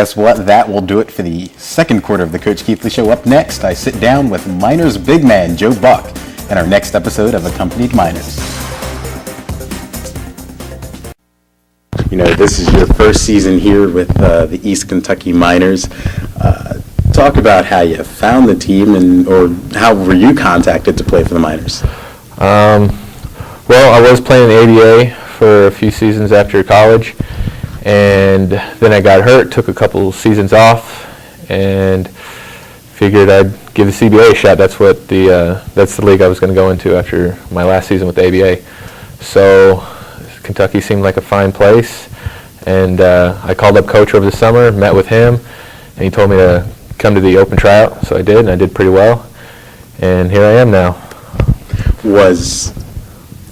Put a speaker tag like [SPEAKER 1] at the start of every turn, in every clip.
[SPEAKER 1] Guess what? That will do it for the second quarter of the Coach Keithley Show. Up next, I sit down with Miners big man Joe Buck in our next episode of Accompanied Miners. You know, this is your first season here with the East Kentucky Miners. Talk about how you found the team or how were you contacted to play for the Miners?
[SPEAKER 2] Well, I was playing the ABA for a few seasons after college, and then I got hurt, took a couple seasons off, and figured I'd give the CBA a shot. That's the league I was going to go into after my last season with the ABA. So Kentucky seemed like a fine place, and I called up Coach over the summer, met with him, and he told me to come to the open tryout. So I did, and I did pretty well, and here I am now.
[SPEAKER 1] Was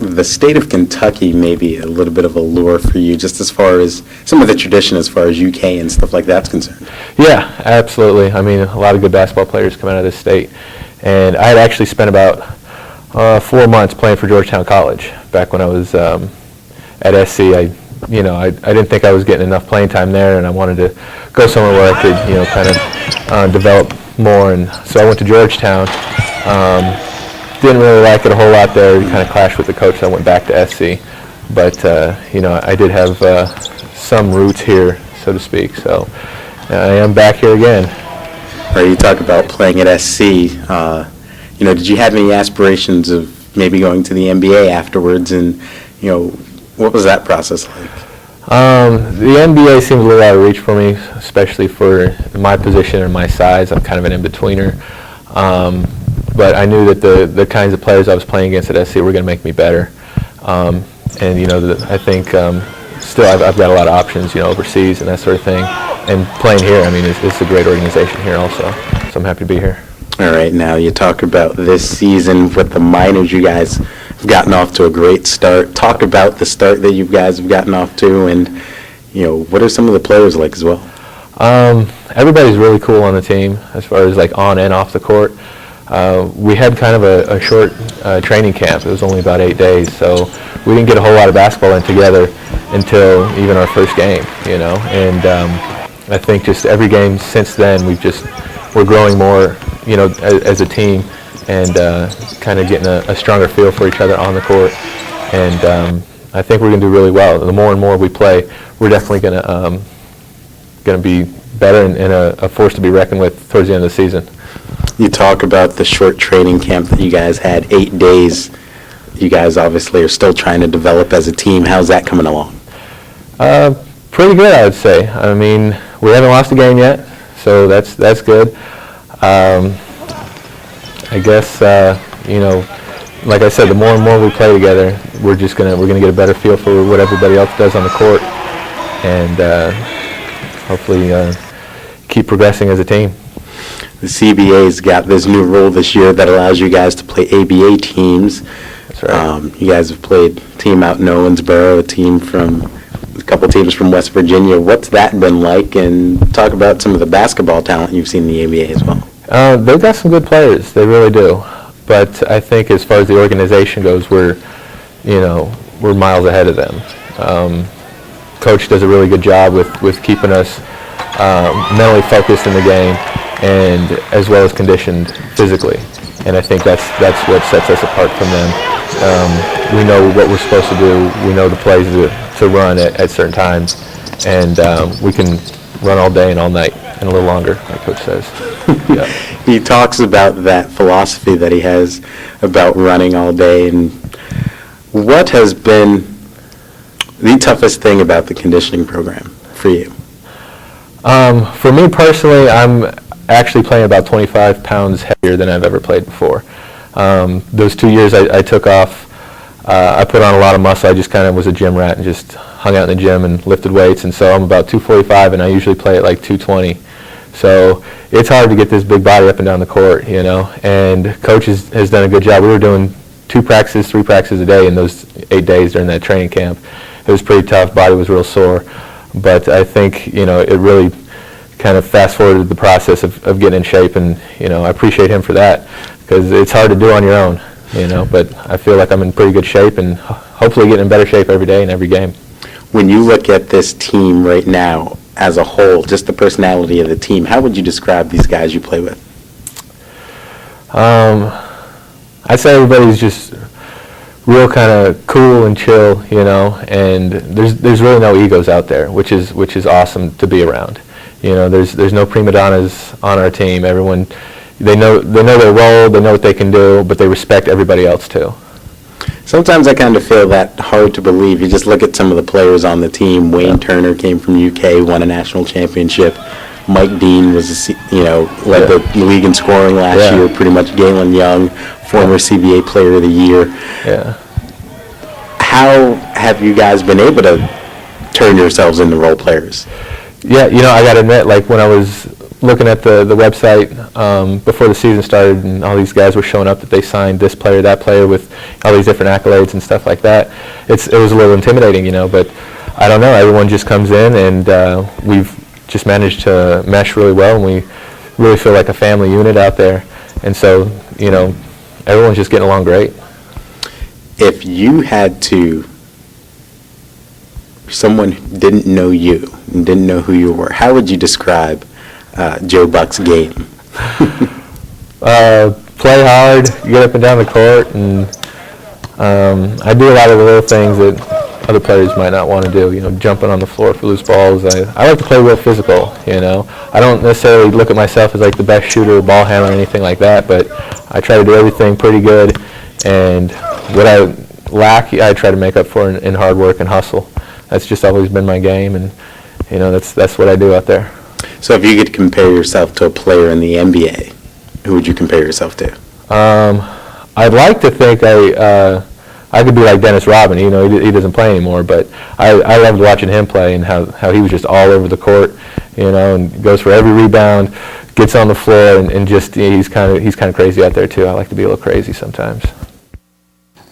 [SPEAKER 1] the state of Kentucky maybe a little bit of a lure for you, just as far as some of the tradition as far as UK and stuff like that's concerned?
[SPEAKER 2] Yeah, absolutely. I mean, a lot of good basketball players come out of this state. And I had actually spent about 4 months playing for Georgetown College back when I was at SC. I didn't think I was getting enough playing time there, and I wanted to go somewhere where I could, kind of develop more. And so I went to Georgetown. Didn't really like it a whole lot there. Kind of clashed with the coach, so I went back to SC. But, I did have some roots here, so to speak. So I am back here again.
[SPEAKER 1] Right, you talk about playing at SC. Did you have any aspirations of maybe going to the NBA afterwards? And, what was that process like?
[SPEAKER 2] The NBA seems a little out of reach for me, especially for my position and my size. I'm kind of an in-betweener. But I knew that the kinds of players I was playing against at SC were going to make me better. I think still I've got a lot of options, overseas and that sort of thing. And playing here, I mean, it's a great organization here also. So I'm happy to be here.
[SPEAKER 1] All right, now you talk about this season with the Miners. You guys have gotten off to a great start. Talk about the start that you guys have gotten off to, and what are some of the players like as well?
[SPEAKER 2] Everybody's really cool on the team as far as like on and off the court. We had kind of a short training camp. It was only about 8 days, so we didn't get a whole lot of basketball in together until even our first game, And I think just every game since then, we're growing more, as a team, and kind of getting a stronger feel for each other on the court. And I think we're going to do really well. The more and more we play, we're definitely going to be better and a force to be reckoned with towards the end of the season.
[SPEAKER 1] You talk about the short training camp that you guys had, 8 days. You guys obviously are still trying to develop as a team. How's that coming along?
[SPEAKER 2] Pretty good, I would say. I mean, we haven't lost a game yet, so that's good. I guess like I said, the more and more we play together, we're gonna get a better feel for what everybody else does on the court, and hopefully keep progressing as a team.
[SPEAKER 1] The CBA's got this new rule this year that allows you guys to play ABA teams.
[SPEAKER 2] That's right.
[SPEAKER 1] You guys have played a team out in Owensboro, a couple teams from West Virginia. What's that been like? And talk about some of the basketball talent you've seen in the ABA as well.
[SPEAKER 2] They've got some good players. They really do. But I think as far as the organization goes, we're miles ahead of them. Coach does a really good job with keeping us mentally focused in the game, and as well as conditioned physically. And I think that's what sets us apart from them. We know what we're supposed to do. We know the plays to run at certain times, and we can run all day and all night and a little longer, like Coach says. Yeah.
[SPEAKER 1] He talks about that philosophy that he has about running all day. And what has been the toughest thing about the conditioning program for you?
[SPEAKER 2] For me personally, I'm actually playing about 25 pounds heavier than I've ever played before. Those 2 years I took off, I put on a lot of muscle. I just kind of was a gym rat and just hung out in the gym and lifted weights, and so I'm about 245, and I usually play at like 220. So it's hard to get this big body up and down the court, and Coach has done a good job. We were doing 3 practices a day in those 8 days during that training camp. It was pretty tough. Body was real sore. But I think, it really kind of fast-forwarded the process of getting in shape, and, I appreciate him for that, because it's hard to do on your own, but I feel like I'm in pretty good shape and hopefully getting in better shape every day and every game.
[SPEAKER 1] When you look at this team right now, as a whole, just the personality of the team, how would you describe these guys you play with?
[SPEAKER 2] I'd say everybody's just real kind of cool and chill, you know, and there's really no egos out there, which is awesome to be around. You know, there's no prima donnas on our team. Everyone, they know their role, they know what they can do, but they respect everybody else too.
[SPEAKER 1] Sometimes I kind of feel that hard to believe. You just look at some of the players on the team. Wayne Turner came from UK, won a national championship. Mike Dean was, led the league in scoring last year, pretty much. Galen Young, former CBA Player of the Year.
[SPEAKER 2] Yeah.
[SPEAKER 1] How have you guys been able to turn yourselves into role players?
[SPEAKER 2] Yeah, I got to admit, like when I was looking at the website before the season started and all these guys were showing up that they signed this player, that player with all these different accolades and stuff like that, it was a little intimidating, but I don't know, everyone just comes in and we've just managed to mesh really well, and we really feel like a family unit out there, and so, everyone's just getting along great.
[SPEAKER 1] If you had to, someone who didn't know you and didn't know who you were, how would you describe Joe Buck's game?
[SPEAKER 2] Play hard, get up and down the court, and I do a lot of the little things that other players might not want to do, jumping on the floor for loose balls. I like to play real physical, I don't necessarily look at myself as like the best shooter, ball handler, or anything like that, but I try to do everything pretty good, and what I lack, I try to make up for in hard work and hustle. That's just always been my game, and that's what I do out there.
[SPEAKER 1] So if you could compare yourself to a player in the NBA, who would you compare yourself to?
[SPEAKER 2] I'd like to think I could be like Dennis Rodman. He doesn't play anymore, but I loved watching him play and how he was just all over the court, and goes for every rebound, gets on the floor, and just he's kind of crazy out there too. I like to be a little crazy sometimes.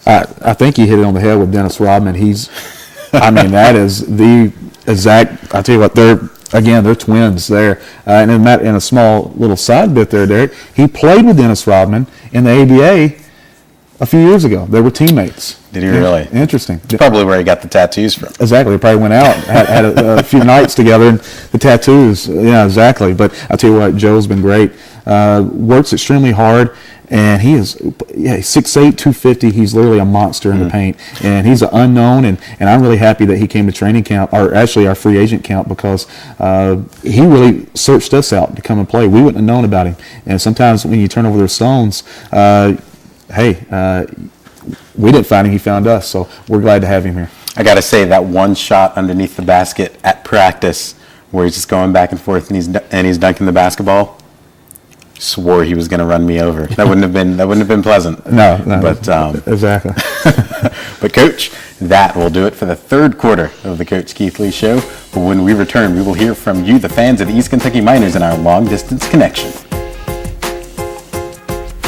[SPEAKER 3] I think you hit it on the head with Dennis Rodman. That is the exact. I tell you what, they're twins there. And in a small little side bit there, Derek, he played with Dennis Rodman in the ABA a few years ago. They were teammates.
[SPEAKER 1] Did he really?
[SPEAKER 3] Interesting.
[SPEAKER 1] That's probably where he got the tattoos from.
[SPEAKER 3] Exactly. They probably went out, had a few nights together, and the tattoos. Yeah, exactly. But I tell you what, Joe's been great. Works extremely hard. And he is, 6'8", 250. He's literally a monster in the paint. And he's an unknown, and I'm really happy that he came to training camp, or actually our free agent camp, because he really searched us out to come and play. We wouldn't have known about him. And sometimes when you turn over their stones, we didn't find him, he found us. So we're glad to have him here.
[SPEAKER 1] I got to say, that one shot underneath the basket at practice where he's just going back and forth and he's dunking the basketball, swore he was going to run me over. That wouldn't have been pleasant.
[SPEAKER 3] No,
[SPEAKER 1] but
[SPEAKER 3] exactly.
[SPEAKER 1] But Coach, that will do it for the third quarter of the Coach Keith Lee Show. But when we return, we will hear from you, the fans of the East Kentucky Miners, in our long distance connection.